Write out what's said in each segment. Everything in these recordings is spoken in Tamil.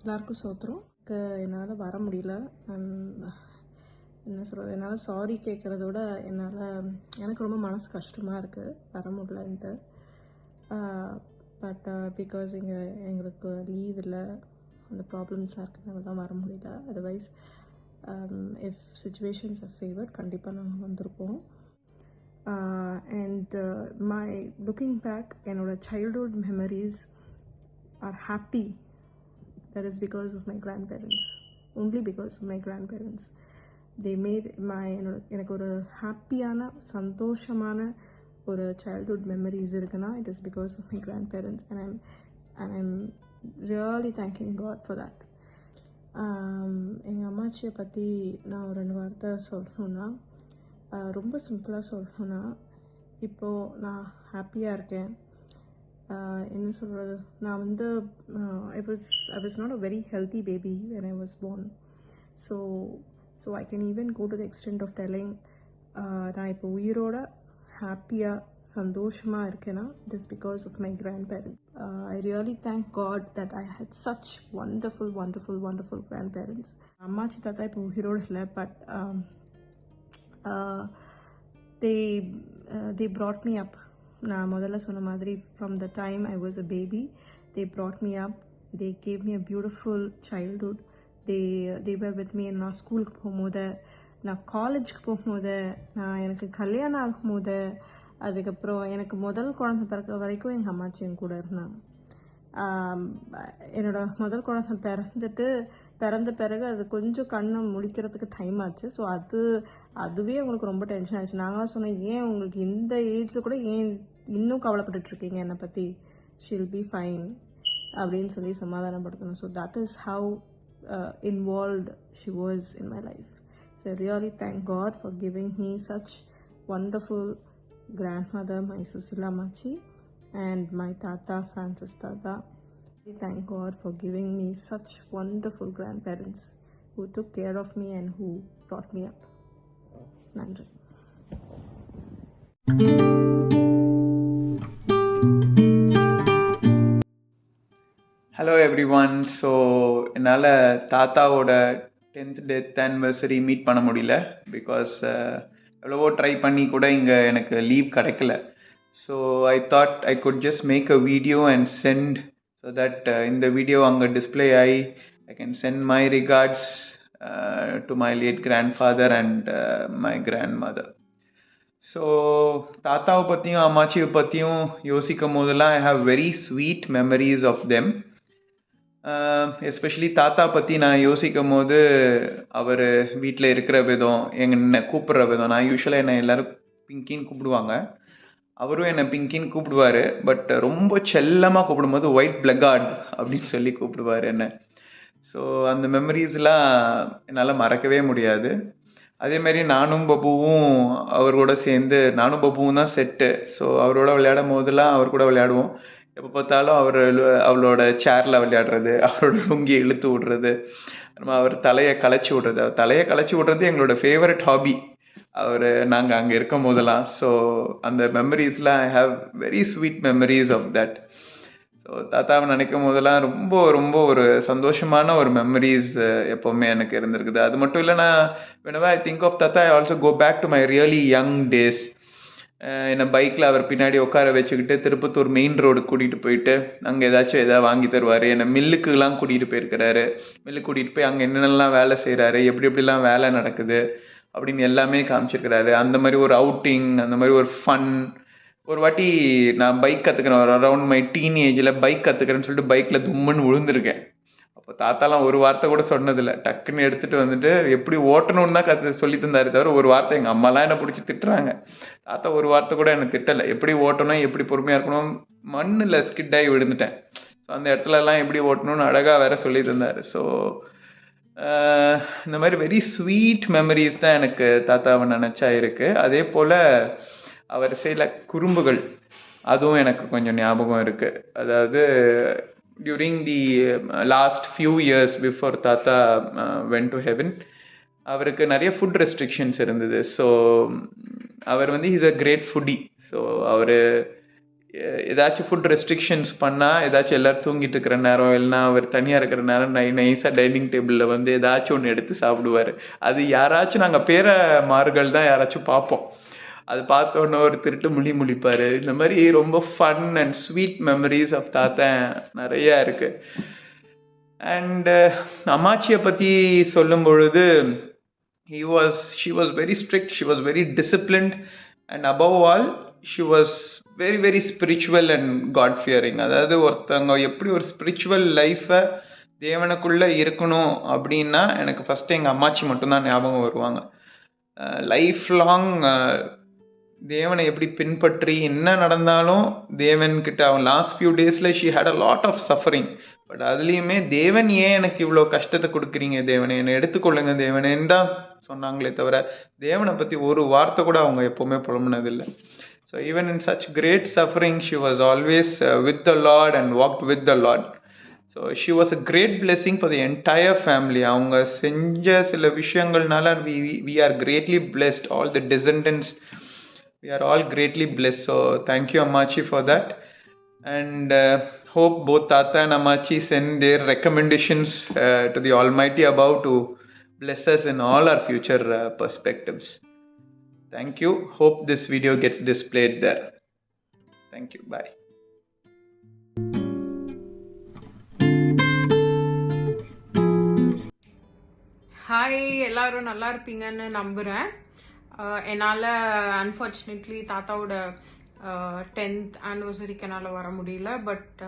எல்லாருக்கும் சோத்திரம். என்னால் வர முடியல. என்ன சொல்கிறது, என்னால் சாரி கேட்குறதோட எனக்கு ரொம்ப மனசு கஷ்டமாக இருக்குது வர முடியலன்ட்டு. பட் பிகாஸ் எங்களுக்கு லீவ் இல்லை, அந்த ப்ராப்ளம்ஸ்லாம் இருக்கிறதுனால தான் வர முடியல. Otherwise if situations are favoured கண்டிப்பாக நாங்கள் வந்திருப்போம். அண்ட் மை லுக்கிங் பேக், என்னோடய childhood memories are happy. That is because of my grandparents. Only because of my grandparents. They made எனக்கு ஒரு ஹாப்பியான சந்தோஷமான ஒரு சைல்ட்ஹுட் மெமரிஸ் இருக்குன்னா it is because of my grandparents, and I'm really thanking God for that. எங்கள் அம்மாச்சியை பற்றி நான் ஒரு 2 வார்த்தை சொல்லணுன்னா, ரொம்ப சிம்பிளாக சொல்லணுன்னா, இப்போது நான் ஹாப்பியாக இருக்கேன். என்ன சொல்கிறது, நான் I was not a very healthy baby when I was born. So I can even go to the extent of telling நான் இப்போ உயிரோட ஹாப்பியாக சந்தோஷமாக இருக்கேன்னா it is because of my grandparents. I really thank God that I had such wonderful grandparents. அம்மாச்சி தாத்தா இப்போ உயிரோடு இல்லை, but they brought me up. நான் முதல்ல சொன்ன மாதிரி from the time I was a baby, they brought me up. They gave me a beautiful childhood. They were with me. நான் ஸ்கூலுக்கு போகும்போது, நான் காலேஜுக்கு போகும்போது, எனக்கு கல்யாணம் ஆகும்போது, அதுக்கப்புறம் எனக்கு முதல் குழந்தை பிறக்க வரைக்கும் எங்கள் அம்மாச்சி என் கூட இருந்தாங்க. என்னோடய முதல் குழந்தை பிறந்த பிறகு அது கொஞ்சம் கண்ணை முழிக்கிறதுக்கு டைம் ஆச்சு. ஸோ அதுவே அவங்களுக்கு ரொம்ப டென்ஷன் ஆச்சு. நாங்களாம் சொன்னோம், ஏன் உங்களுக்கு இந்த ஏஜில் கூட ஏன் இன்னும் கவலைப்பட்டுட்ருக்கீங்க என்னை பற்றி, ஷீல் பி ஃபைன் அப்படின்னு சொல்லி சமாதானப்படுத்தணும். So that is how involved she was in my life. So I really thank God for giving me such wonderful grandmother, my Susila Machi, and my Tata, Francis Tata. I thank God for giving me such wonderful grandparents who took care of me and who brought me up. Nandri. Hello everyone. So என்னால் தாத்தாவோட 10th டெத் ஆனிவர்சரி மீட் பண்ண முடியல. பிகாஸ் எவ்வளவோ ட்ரை பண்ணி கூட இங்கே எனக்கு லீவ் கிடைக்கல. So I thought I could just make a video and send, so that இந்த வீடியோ அங்கே டிஸ்பிளே ஆகி I can send my regards to my late grandfather and my grandmother. So தாத்தாவை பற்றியும் அம்மாச்சியை பற்றியும் யோசிக்கும் போதெல்லாம் I have very sweet memories of them. Especially தாத்தா பற்றி நான் யோசிக்கும் போது, அவர் வீட்டில் இருக்கிற விதம், என்னை கூப்பிட்ற விதம், நான் யூஸ்வலாக என்னை எல்லோரும் பிங்கின்னு கூப்பிடுவாங்க, அவரும் என்னை பிங்கின்னு கூப்பிடுவார். பட் ரொம்ப செல்லமாக கூப்பிடும்போது ஒயிட் பிளக்கார்ட் அப்படின்னு சொல்லி கூப்பிடுவார் என்னை. ஸோ அந்த மெமரிஸ்லாம் என்னால் மறக்கவே முடியாது. அதேமாரி நானும் பப்புவும் அவர் கூட சேர்ந்து, நானும் பப்புவும் தான் செட்டு. ஸோ அவரோட விளையாடும் போதெல்லாம் அவர் கூட விளையாடுவோம். எப்போ பார்த்தாலும் அவளோட சேரில் விளையாடுறது, அவரோட லுங்கியை இழுத்து விடுறது, அவர் தலையை களைச்சி விடுறது எங்களோட ஃபேவரட் ஹாபி நாங்கள் அங்கே இருக்கும் போதெல்லாம். ஸோ அந்த மெமரிஸ்லாம் I have very sweet memories of that. So தாத்தாவை நினைக்கும் போதெல்லாம் ரொம்ப ரொம்ப ஒரு சந்தோஷமான ஒரு மெமரிஸ் எப்போவுமே எனக்கு இருந்திருக்குது. அது மட்டும் இல்லை, நான் whenever I think of Tata, I also go back to my really young days. என்னை பைக்கில் அவர் பின்னாடி உட்கார வச்சுக்கிட்டு திருப்பத்தூர் மெயின் ரோடு கூட்டிகிட்டு போயிட்டு அங்கே எதாவது வாங்கி தருவார். என்னை மில்லுக்குலாம் கூட்டிகிட்டு போயிருக்கிறாரு. மில்லுக்கு கூட்டிகிட்டு போய் அங்கே என்னென்னலாம் வேலை செய்கிறாரு, எப்படிலாம் வேலை நடக்குது அப்படின்னு எல்லாமே காமிச்சிருக்கிறாரு. அந்த மாதிரி ஒரு அவுட்டிங், அந்த மாதிரி ஒரு ஃபன். ஒரு வாட்டி நான் பைக் கற்றுக்கிறேன், அரௌண்ட் மை டீனேஜில் பைக் கற்றுக்கிறேன்னு சொல்லிட்டு பைக்கில் தும்முன்னு விழுந்திருக்கேன். அப்போ தாத்தாலாம் ஒரு வார்த்தை கூட சொன்னதில்லை. டக்குன்னு எடுத்துகிட்டு வந்துட்டு எப்படி ஓட்டணும்னு தான் சொல்லி தந்தாரு தவிர ஒரு வார்த்தை, எங்கள் அம்மாலாம் என்னை பிடிச்சி திட்டுறாங்க, தாத்தா ஒரு வார்த்தை கூட என்னை திட்டலை. எப்படி ஓட்டணும், எப்படி பொறுமையாக இருக்கணும். மண்ணில் ஸ்கிட்டாகி விழுந்துட்டேன். ஸோ அந்த இடத்துலலாம் எப்படி ஓட்டணும்னு அழகாக வேற சொல்லி தந்தார். ஸோ இந்த மாதிரி வெரி ஸ்வீட் மெமரிஸ் தான் எனக்கு தாத்தாவை நினச்சா இருக்குது. அதே போல் அவர் செய்யல குறும்புகள், அதுவும் எனக்கு கொஞ்சம் ஞாபகம் இருக்குது. அதாவது during the last few years before Tata went to heaven, அவருக்கு நிறைய ஃபுட் ரெஸ்ட்ரிக்ஷன்ஸ் இருந்தது. ஸோ அவர் is a great foodie. So அவர் ஏதாச்சும் ஃபுட் ரெஸ்ட்ரிக்ஷன்ஸ் பண்ணால், ஏதாச்சும் எல்லோரும் தூங்கிட்டு இருக்கிற நேரம், இல்லைனா அவர் தனியாக இருக்கிற நேரம் நைஸாக டைனிங் டேபிளில் வந்து ஏதாச்சும் ஒன்று எடுத்து சாப்பிடுவார். அது யாராச்சும் நாங்கள் பேரமார்கள் தான் யாராச்சும் பார்ப்போம். அது பார்த்தோன்னே ஒரு திருட்டு முழிப்பார். இந்த மாதிரி ரொம்ப fun and sweet memories of தாத்தா நிறையா இருக்குது. அண்ட் அம்மாச்சியை பற்றி சொல்லும் பொழுது, she was very strict, she was very disciplined, and above all, she was very very spiritual and God fearing. அதாவது ஒருத்தவங்க எப்படி ஒரு ஸ்பிரிச்சுவல் லைஃப்பை தேவனுக்குள்ளே இருக்கணும் அப்படின்னா எனக்கு ஃபஸ்ட்டு எங்கள் அம்மாச்சி மட்டும்தான் ஞாபகம் வருவாங்க. லைஃப் லாங் தேவனை எப்படி பின்பற்றி என்ன நடந்தாலும் தேவன்கிட்ட அவன் லாஸ்ட் ஃபியூ டேஸில் she had a lot of suffering. But அதுலேயுமே தேவன் ஏன் எனக்கு இவ்வளோ கஷ்டத்தை கொடுக்குறீங்க தேவனை, என்னை எடுத்துக்கொள்ளுங்க தேவனேன்னு தான் சொன்னாங்களே தவிர தேவனை பற்றி ஒரு வார்த்தை கூட அவங்க எப்போவுமே புலம்புனதில்லை. So even in such great suffering she was always with the lord and walked with the lord. So she was a great blessing for the entire family. அவங்க செஞ்ச சில விஷயங்கள்னால we are greatly blessed. All the descendants we are all greatly blessed. So thank you Ammachi for that, and hope both Tata and Ammachi send their recommendations to the Almighty above to bless us in all our future perspectives. Thank you. Hope this video gets displayed there. Thank you. Bye. Hi, எல்லாரும் நல்லா இருப்பீங்கன்னு நம்புகிறேன். என்னால் அன்ஃபார்ச்சுனேட்லி தாத்தாவோட 10th ஆனிவர்சரிக்கு என்னால் வர முடியல. பட்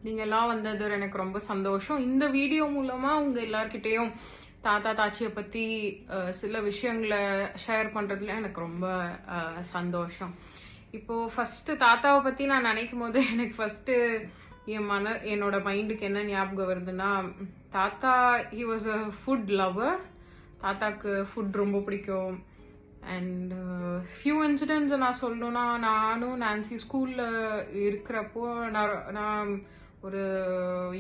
நீங்கள்லாம் வந்தது எனக்கு ரொம்ப சந்தோஷம். இந்த வீடியோ மூலமாக உங்கள் எல்லார்கிட்டேயும் தாத்தா தாச்சியை பற்றி சில விஷயங்களை ஷேர் பண்ணுறதுல எனக்கு ரொம்ப சந்தோஷம். இப்போது ஃபஸ்ட்டு தாத்தாவை பற்றி நான் நினைக்கும் போது எனக்கு ஃபஸ்ட்டு என்னோட மைண்டுக்கு என்ன ஞாபகம் வருதுன்னா, தாத்தா he was a food lower. தாத்தாக்கு ஃபுட் ரொம்ப பிடிக்கும். அண்ட் ஃபியூ இன்சிடென்ட்ஸ் நான் சொல்லணும்னா, நானும் நான்சி ஸ்கூலில் இருக்கிறப்போ நான் ஒரு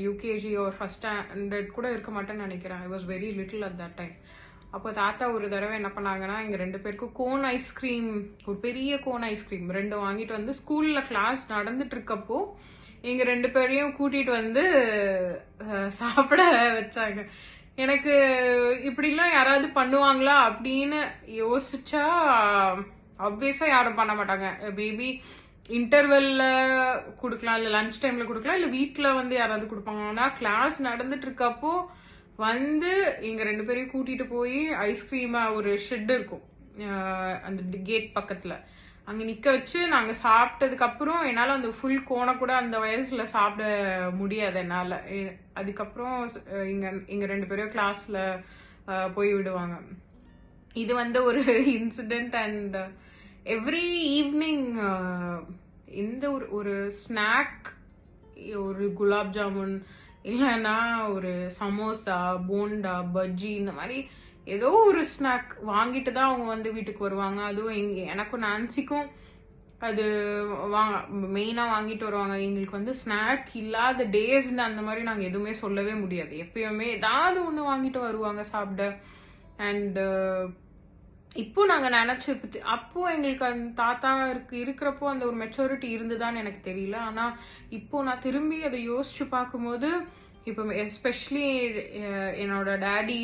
யூகேஜி ஒரு ஃபர்ஸ்ட் ஸ்டாண்டர்ட் கூட இருக்க மாட்டேன்னு நினைக்கிறேன். I was very little at that time. அப்போ தாத்தா ஒரு தடவை என்ன பண்ணாங்கன்னா, எங்கள் 2 பேருக்கும் கோன் ஐஸ்கிரீம், ஒரு பெரிய கோன் ஐஸ்கிரீம் 2 வாங்கிட்டு வந்து ஸ்கூலில் கிளாஸ் நடந்துட்டு இருக்கப்போ எங்கள் 2 பேரையும் கூட்டிகிட்டு வந்து சாப்பிட வச்சாங்க. எனக்கு இப்படிலாம் யாராவது பண்ணுவாங்களா அப்படின்னு யோசிச்சா ஆப்வியஸா யாரும் பண்ண மாட்டாங்க. பேபி இன்டர்வெல்ல கொடுக்கலாம், இல்லை லஞ்ச் டைம்ல கொடுக்கலாம், இல்லை வீட்டில் வந்து யாராவது கொடுப்பாங்க. ஆனால் கிளாஸ் நடந்துட்டு இருக்கப்போ வந்து எங்க 2 பேரையும் கூட்டிட்டு போய் ஐஸ்கிரீமா ஒரு ஷெட் இருக்கும் அந்த கேட் பக்கத்துல, அங்க நிக்க வச்சு நாங்க சாப்பிட்டதுக்கு அப்புறம் என்னால அந்த ஃபுல் கோனை கூட அந்த வயசுல சாப்பிட முடியாது என்னால. அதுக்கப்புறம் எங்க 2 பேரும் கிளாஸ்ல போய் விடுவாங்க. இது வந்து ஒரு இன்சிடென்ட். அண்ட் எவ்ரி ஈவினிங் இந்த ஒரு ஸ்நாக், ஒரு குலாப் ஜாமுன் இல்லைன்னா ஒரு சமோசா, போண்டா, பஜ்ஜி, இந்த மாதிரி ஏதோ ஒரு ஸ்நாக் வாங்கிட்டு தான் அவங்க வந்து வீட்டுக்கு வருவாங்க. அதுவும் எனக்கும் நான்சிக்கும் அது மெயினாக வாங்கிட்டு வருவாங்க. எங்களுக்கு வந்து ஸ்நாக் இல்லாத டேஸ்ன்னு அந்த மாதிரி நாங்கள் எதுவுமே சொல்லவே முடியாது. எப்பயுமே ஏதாவது ஒன்று வாங்கிட்டு வருவாங்க சாப்பிட. அண்ட் இப்போ நாங்கள் நினச்சி அப்போ எங்களுக்கு அந்த தாத்தா இருக்கிறப்போ அந்த ஒரு மெச்சூரிட்டி இருந்துதான்னு எனக்கு தெரியல. ஆனால் இப்போ நான் திரும்பி அதை யோசிச்சு பார்க்கும்போது, இப்போ எஸ்பெஷலி என்னோட டேடி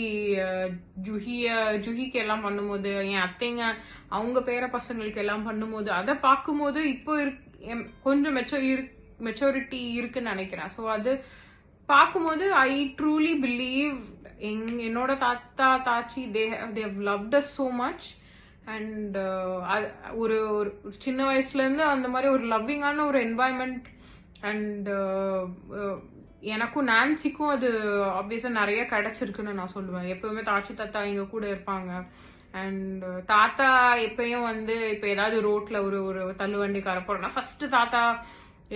ஜுஹிக்கு எல்லாம் பண்ணும்போது, என் அத்தைங்க அவங்க பேர பசங்களுக்கு எல்லாம் பண்ணும்போது, அதை பார்க்கும்போது இப்போ கொஞ்சம் மெச்சூரிட்டி இருக்குன்னு நினைக்கிறேன். ஸோ அது பார்க்கும்போது ஐ ட்ரூலி பிலீவ் என்னோட தாத்தா தாச்சி they have loved us so much. And ஒரு சின்ன வயசுல இருந்து அந்த மாதிரி ஒரு லவ்விங்கான ஒரு என்வாயன்மெண்ட். அண்ட் எனக்கும் நான்சிக்கும் அது ஆப்வியஸா நிறைய கிடைச்சிருக்குன்னு நான் சொல்லுவேன். எப்பவுமே தாச்சி தாத்தா எங்க கூட இருப்பாங்க. அண்ட் தாத்தா எப்பயும் வந்து இப்ப ஏதாவது ரோட்ல ஒரு தள்ளுவண்டி கார போறோம்னா ஃபர்ஸ்ட் தாத்தா,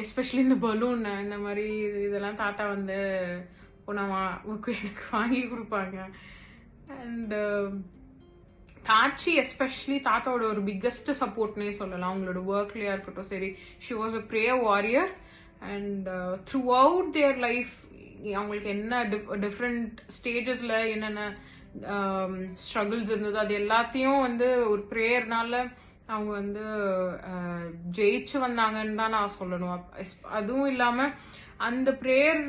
எஸ்பெஷலி இந்த பலூன் இந்த மாதிரி இதெல்லாம் தாத்தா வந்து எனக்கு வாங்கி கொடுப்பாங்க. அண்ட் தாச்சி எஸ்பெஷலி தாத்தாவோட ஒரு பிக்கஸ்ட் சப்போர்ட்னே சொல்லலாம். அவங்களோட ஒர்க்லயா இருக்கட்டும் சரி, she was a prayer warrior. And throughout their life அவங்களுக்கு என்ன டிஃப்ரெண்ட் ஸ்டேஜஸ்ல என்னென்ன ஸ்ட்ரகிள்ஸ் இருந்ததோ அது எல்லாத்தையும் வந்து ஒரு ப்ரேயர்னால அவங்க வந்து ஜெயிச்சு வந்தாங்கன்னு தான் நான் சொல்லணும். அதுவும் இல்லாம அந்த ப்ரேயர்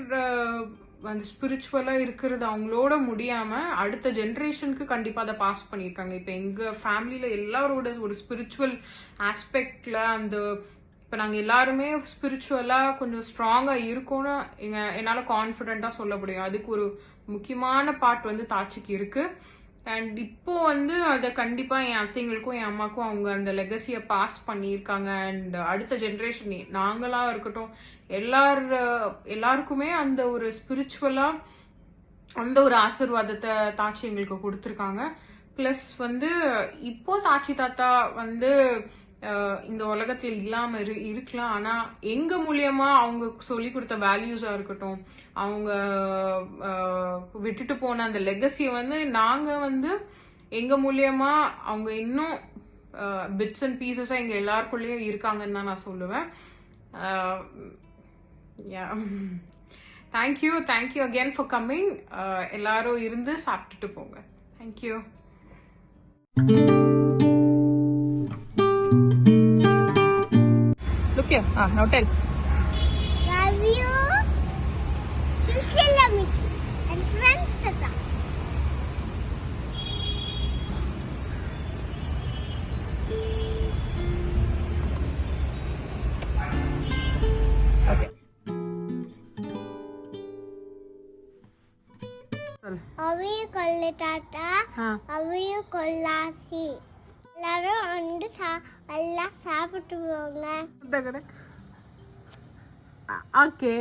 அந்த ஸ்பிரிச்சுவலா இருக்கிறது அவங்களோட முடியாம அடுத்த ஜென்ரேஷனுக்கு கண்டிப்பா அதை பாஸ் பண்ணியிருக்காங்க. இப்ப எங்க ஃபேமிலியில எல்லாரோட ஒரு ஸ்பிரிச்சுவல் ஆஸ்பெக்ட்ல அந்த இப்ப நாங்க எல்லாருமே ஸ்பிரிச்சுவலா கொஞ்சம் ஸ்ட்ராங்கா இருக்கோம்னு என்னால கான்பிடென்டா சொல்ல முடியும். அதுக்கு ஒரு முக்கியமான பார்ட் வந்து தாட்சிக்கு இருக்கு. அண்ட் இப்போ வந்து அதை கண்டிப்பா என் அத்தைங்களுக்கும் என் அம்மாக்கும் அவங்க அந்த லெகசியை பாஸ் பண்ணியிருக்காங்க. அண்ட் அடுத்த ஜென்ரேஷன் நாங்களா இருக்கட்டும் எல்லாருக்குமே அந்த ஒரு ஸ்பிரிச்சுவலா அந்த ஒரு ஆசீர்வாதத்தை தாட்சி எங்களுக்கு கொடுத்துருக்காங்க. பிளஸ் வந்து இப்போ தாட்சி தாத்தா வந்து இந்த உலகத்துல இல்லாம இருக்கலாம். ஆனா எங்க மூலியமா அவங்க சொல்லி கொடுத்த வேல்யூஸா இருக்கட்டும், அவங்க விட்டுட்டு போன அந்த லெகசியை வந்து நாங்க வந்து எங்க மூலியமா அவங்க இன்னும் பிட்ஸ் அண்ட் பீசஸா எங்க எல்லாருக்குள்ளேயும் இருக்காங்கன்னு தான் நான் சொல்லுவேன். Thank you again for coming. எல்லாரும் இருந்து சாப்பிட்டுட்டு போங்க. Thank you. Look here. Now tell. Love you, Sushila Miki, and friends Tata. Okay. Aviyu Kolle Tata, Aviyu Kollasi. எல்லாரும் வந்து எல்லாம் சாப்பிட்டு போங்க. Okay.